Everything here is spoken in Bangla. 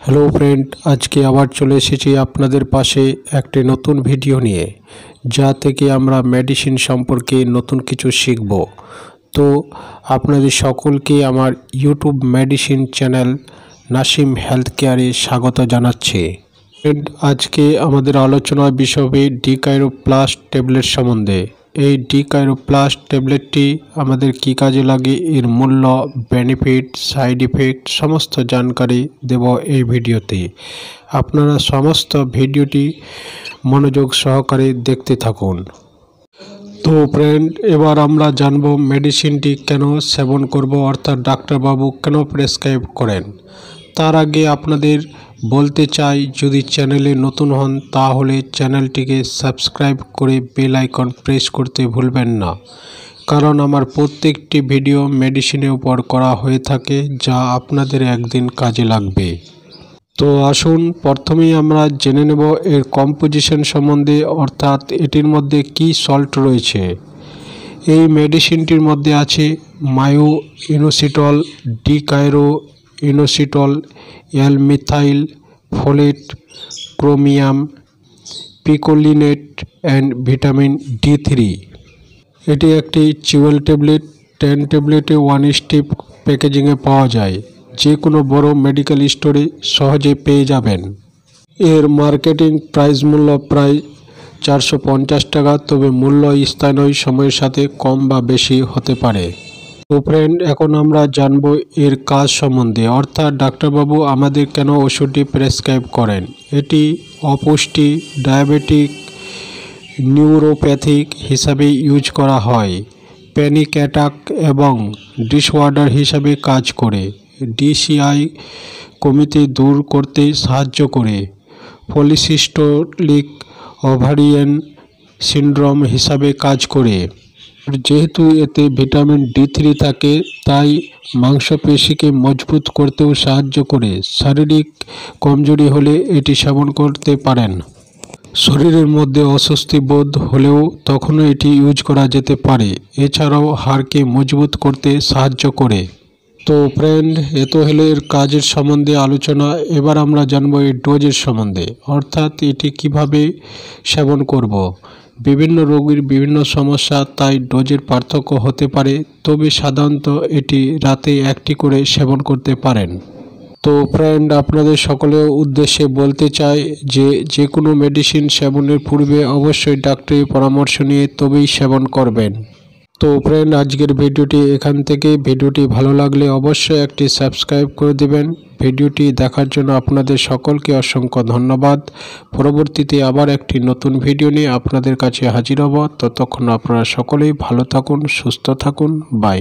হ্যালো ফ্রেন্ড, আজকে আবার চলে এসেছি আপনাদের পাশে একটি নতুন ভিডিও নিয়ে, যা থেকে আমরা মেডিসিন সম্পর্কে নতুন কিছু শিখব। তো আপনাদের সকলকে আমার YouTube medicine channel Nasim health কেয়ারে স্বাগত জানাচ্ছি। ফ্রেন্ড, আজকে আমাদের আলোচনার বিষয় হবে ডিকাইরোপ্লাস ট্যাবলেট সম্বন্ধে। এই ডিকাইরোপ্লাস ট্যাবলেটটি আমাদের কী কাজে লাগে, এর মূল্য, বেনিফিট, সাইড ইফেক্ট সমস্ত জানকারি দেব এই ভিডিওতে। আপনারা সমস্ত ভিডিওটি মনোযোগ সহকারে দেখতে থাকুন। তো ফ্রেন্ড, এবার আমরা জানব মেডিসিনটি কেন সেবন করব, অর্থাৎ ডাক্তারবাবু কেন প্রেসক্রাইব করেন। তার আগে আপনাদের বলতে চাই, যদি চ্যানেলে নতুন হন তাহলে চ্যানেলটিকে সাবস্ক্রাইব করে বেল আইকন প্রেস করতে ভুলবেন না, কারণ আমার প্রত্যেকটি ভিডিও মেডিসিনের উপর করা হয়ে থাকে, যা আপনাদের একদিন কাজে লাগবে। তো আসুন প্রথমেই আমরা জেনে নেব এর কম্পোজিশন সম্বন্ধে, অর্থাৎ এটির মধ্যে কি সল্ট রয়েছে। এই মেডিসিনটির মধ্যে আছে myo inositol, D chiro inositol, L methyl folate, chromium, picolinate and vitamin D3। এটি একটি চিউয়েল ট্যাবলেট, 10 ট্যাবলেটে 1 স্টিপ প্যাকেজিংয়ে পাওয়া যায়। যে কোনো বড় মেডিকেল স্টোরে সহজে পেয়ে যাবেন। এর মার্কেটিং প্রাইস মূল্য প্রায় 450 টাকা, তবে মূল্য স্থানীয় সময়ের সাথে কম বা বেশি হতে পারে। তো ফ্রেন্ড, এখন আমরা জানব এর কাজ সম্বন্ধে, অর্থাৎ ডাক্তারবাবু আমাদের কেন ওষুধটি প্রেসক্রাইব করেন। এটি অপুষ্টি, ডায়াবেটিক, নিউরোপ্যাথিক হিসাবে ইউজ করা হয়। প্যানিক অ্যাটাক এবং ডিসঅর্ডার হিসাবে কাজ করে। DCI কমিতে দূর করতে সাহায্য করে। পলিসিস্টোলিক ওভারিয়ান সিন্ড্রোম হিসাবে কাজ করে। যেহেতু এতে ভিটামিন D3 থাকে, তাই মাংসপেশিকে মজবুত করতেও সাহায্য করে। শারীরিক কমজোরি হলে এটি সেবন করতে পারেন। শরীরের মধ্যে অস্বস্তি বোধ হলেও তখনও এটি ইউজ করা যেতে পারে। এছাড়াও হাড়কে মজবুত করতে সাহায্য করে। তো ফ্রেন্ড, এত হলো এর কাজের সম্বন্ধে আলোচনা। এবার আমরা জানবো এর ডোজের সম্বন্ধে, অর্থাৎ এটি কিভাবে সেবন করব। বিভিন্ন রোগীর বিভিন্ন সমস্যা, তাই ডোজের পার্থক্য হতে পারে, তবে সাধারণত এটি রাতে একটি করে সেবন করতে পারেন। তো ফ্রেন্ড, আপনাদের সকলের উদ্দেশ্যে বলতে চাই যে কোনো মেডিসিন সেবনের পূর্বে অবশ্যই ডাক্তারি পরামর্শ নিয়ে তবেই সেবন করবেন। তো ফ্রেন্ড, আজকের ভিডিওটি এখান থেকে। ভিডিওটি ভালো লাগলে অবশ্যই একটি সাবস্ক্রাইব করে দেবেন। ভিডিওটি দেখার জন্য আপনাদের সকলকে অসংখ্য ধন্যবাদ। পরবর্তীতে আবার একটি নতুন ভিডিও নিয়ে আপনাদের কাছে হাজির হব। ততক্ষণ আপনারা সকলেই ভালো থাকুন, সুস্থ থাকুন। বাই।